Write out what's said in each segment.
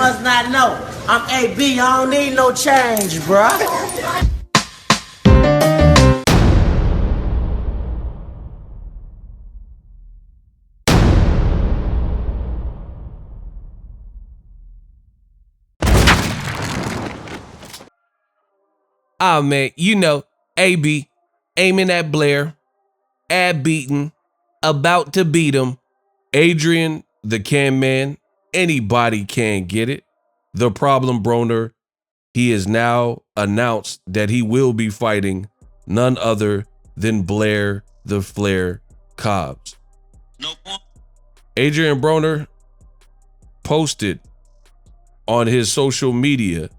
must not know. I'm AB, I don't need no change, bruh. Oh, man, you know, AB aiming at Blair, ad beaten, about to beat him. Adrien, the can man, anybody can get it. The problem, Broner, he has now announced that he will be fighting none other than Blair, the Flair Cobbs. No point. Adrien Broner posted on his social media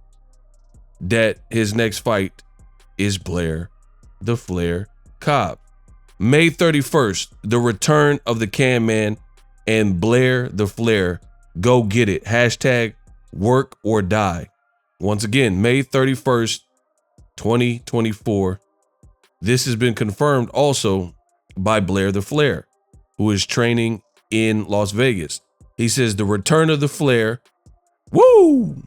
that his next fight is Blair, the Flair Cobbs. May 31st, the return of the Can Man and Blair, the Flair. Go get it. Hashtag work or die. Once again, May 31st, 2024. This has been confirmed also by Blair, the Flair, who is training in Las Vegas. He says the return of the Flair, woo,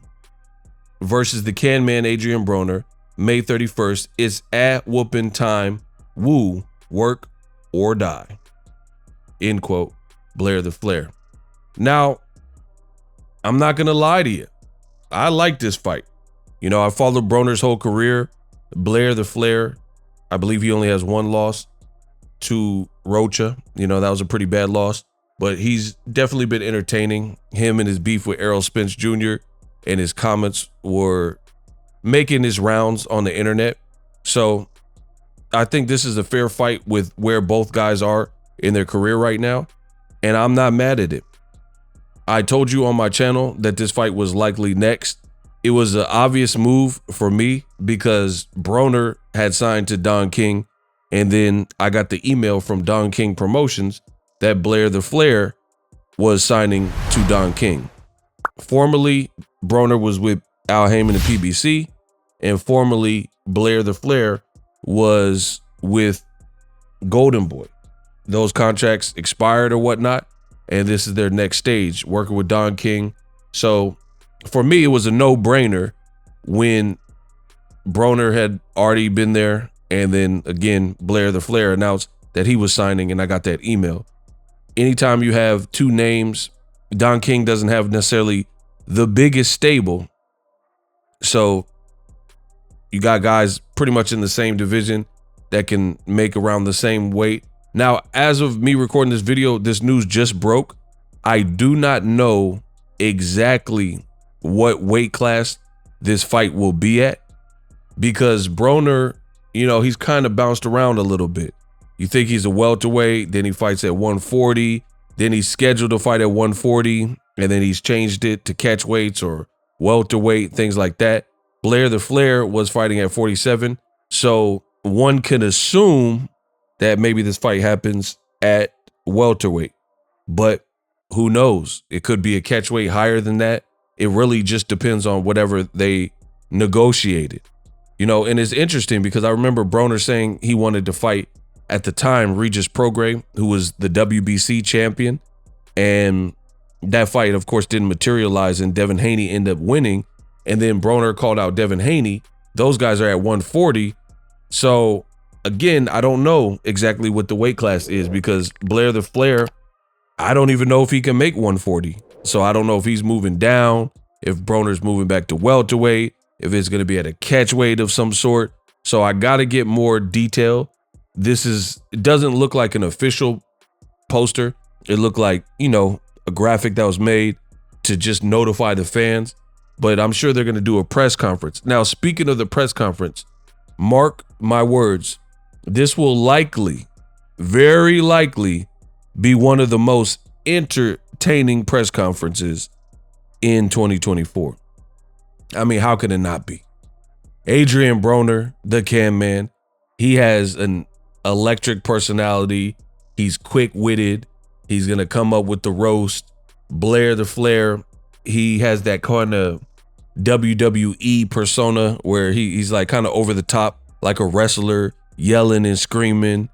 versus the Can Man Adrien Broner, May 31st. It's at whooping time. Woo, work or die. End quote. Blair the Flair. Now, I'm not going to lie to you. I like this fight. You know, I followed Broner's whole career. Blair the Flair, I believe he only has one loss to Rocha. You know, that was a pretty bad loss. But he's definitely been entertaining. Him and his beef with Errol Spence Jr. and his comments were making his rounds on the internet. So I think this is a fair fight with where both guys are in their career right now. And I'm not mad at it. I told you on my channel that this fight was likely next. It was an obvious move for me because Broner had signed to Don King. And then I got the email from Don King Promotions that Blair the Flair was signing to Don King. Formerly, Broner was with Al Heyman and PBC, and formerly Blair the Flair was with Golden Boy. Those contracts expired or whatnot, and this is their next stage, working with Don King. So for me, it was a no-brainer when Broner had already been there, and then again, Blair the Flair announced that he was signing, and I got that email. Anytime you have two names, Don King doesn't have necessarily the biggest stable. So you got guys pretty much in the same division that can make around the same weight. Now, as of me recording this video, this news just broke. I do not know exactly what weight class this fight will be at because Broner, you know, he's kind of bounced around a little bit. You think he's a welterweight, then he fights at 140, then he's scheduled to fight at 140, and then he's changed it to catch weights or welterweight, things like that. Blair the Flair was fighting at 47, so one can assume that maybe this fight happens at welterweight, but who knows? It could be a catch weight higher than that. It really just depends on whatever they negotiated, you know. And it's interesting because I remember Broner saying he wanted to fight at the time Regis Prograis, who was the WBC champion, and that fight, of course, didn't materialize, and Devin Haney ended up winning. And then Broner called out Devin Haney. Those guys are at 140. So again, I don't know exactly what the weight class is because Blair the Flair, I don't even know if he can make 140. So I don't know if he's moving down, if Broner's moving back to welterweight, if it's going to be at a catch weight of some sort. So I got to get more detail. It doesn't look like an official poster. It looked like, you know, a graphic that was made to just notify the fans. But I'm sure they're going to do a press conference. Now, speaking of the press conference, mark my words, this will likely, very likely, be one of the most entertaining press conferences in 2024. I mean, how could it not be? Adrien Broner, the Can Man, he has an electric personality. He's quick-witted. He's going to come up with the roast. Blair the Flair, he has that kind of WWE persona where he's like kind of over the top, like a wrestler, yelling and screaming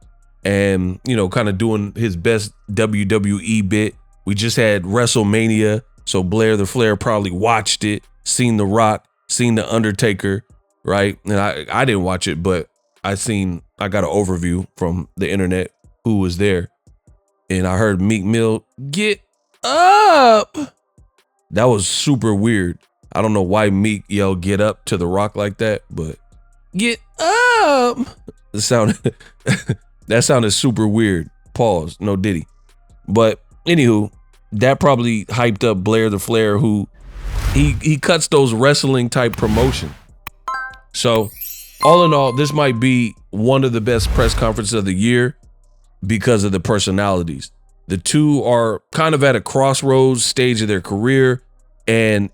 and, you know, kind of doing his best WWE bit. We just had WrestleMania So Blair the Flair probably watched it, seen The Rock, seen The Undertaker, right? And I didn't watch it, but I got an overview from the internet who was there. And I heard Meek Mill, get up. That was super weird. I don't know why Meek yelled get up to The Rock like that, but get up. That sounded super weird. Pause, no Diddy. But anywho, that probably hyped up Blair the Flair, who he cuts those wrestling type promotion. So all in all, this might be one of the best press conferences of the year because of the personalities. The two are kind of at a crossroads stage of their career, and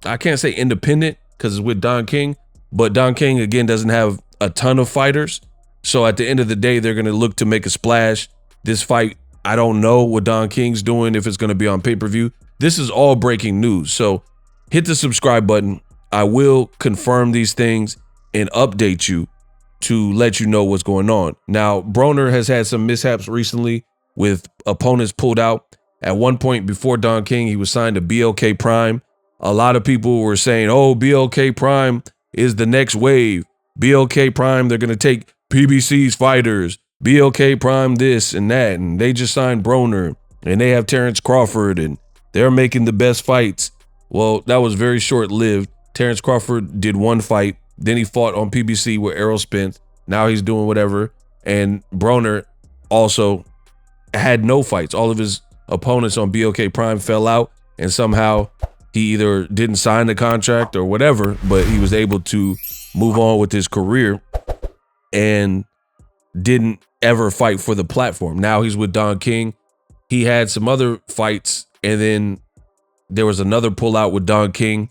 I can't say independent because it's with Don King, but Don King, again, doesn't have a ton of fighters. So at the end of the day, they're going to look to make a splash. This fight, I don't know what Don King's doing, if it's going to be on pay-per-view. This is all breaking news. So hit the subscribe button. I will confirm these things and update you to let you know what's going on. Now, Broner has had some mishaps recently with opponents pulled out. At one point before Don King, he was signed to BLK Prime. A lot of people were saying, oh, BLK Prime is the next wave. BLK Prime, they're going to take PBC's fighters. BLK Prime this and that. And they just signed Broner. And they have Terrence Crawford. And they're making the best fights. Well, that was very short-lived. Terrence Crawford did one fight. Then he fought on PBC with Errol Spence. Now he's doing whatever. And Broner also had no fights. All of his opponents on BLK Prime fell out. And somehow he either didn't sign the contract or whatever, but he was able to move on with his career and didn't ever fight for the platform. Now he's with Don King. He had some other fights, and then there was another pullout with Don King,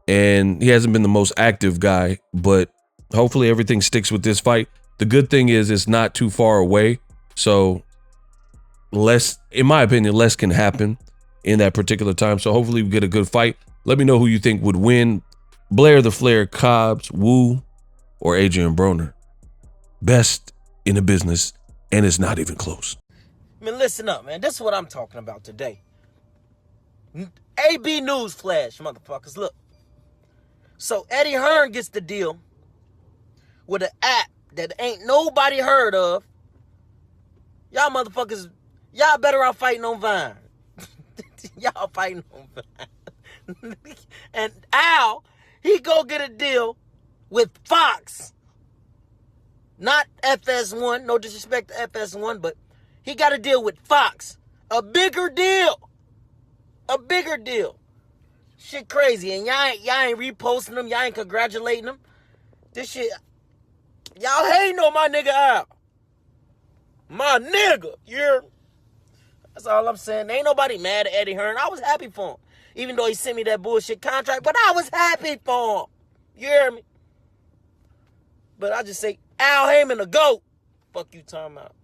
and he hasn't been the most active guy, but hopefully everything sticks with this fight. The good thing is it's not too far away, so less, in my opinion, less can happen in that particular time. So hopefully we get a good fight. Let me know who you think would win. Blair the Flair, Cobbs, Wu, or Adrien Broner. Best in the business, and it's not even close. Man, listen up, man. This is what I'm talking about today. AB News Flash, motherfuckers. Look. So Eddie Hearn gets the deal with an app that ain't nobody heard of. Y'all motherfuckers, y'all better off fighting on Vine. Y'all fighting on Vine. And Al, he go get a deal with Fox. Not FS1, no disrespect to FS1, but he got a deal with Fox. A bigger deal. A bigger deal. Shit crazy. And y'all ain't reposting them. Y'all ain't congratulating them. This shit, y'all hating on my nigga Al. My nigga. That's all I'm saying. Ain't nobody mad at Eddie Hearn. I was happy for him. Even though he sent me that bullshit contract, but I was happy for him. You hear me? But I just say, Al Heyman a GOAT. Fuck you talking about.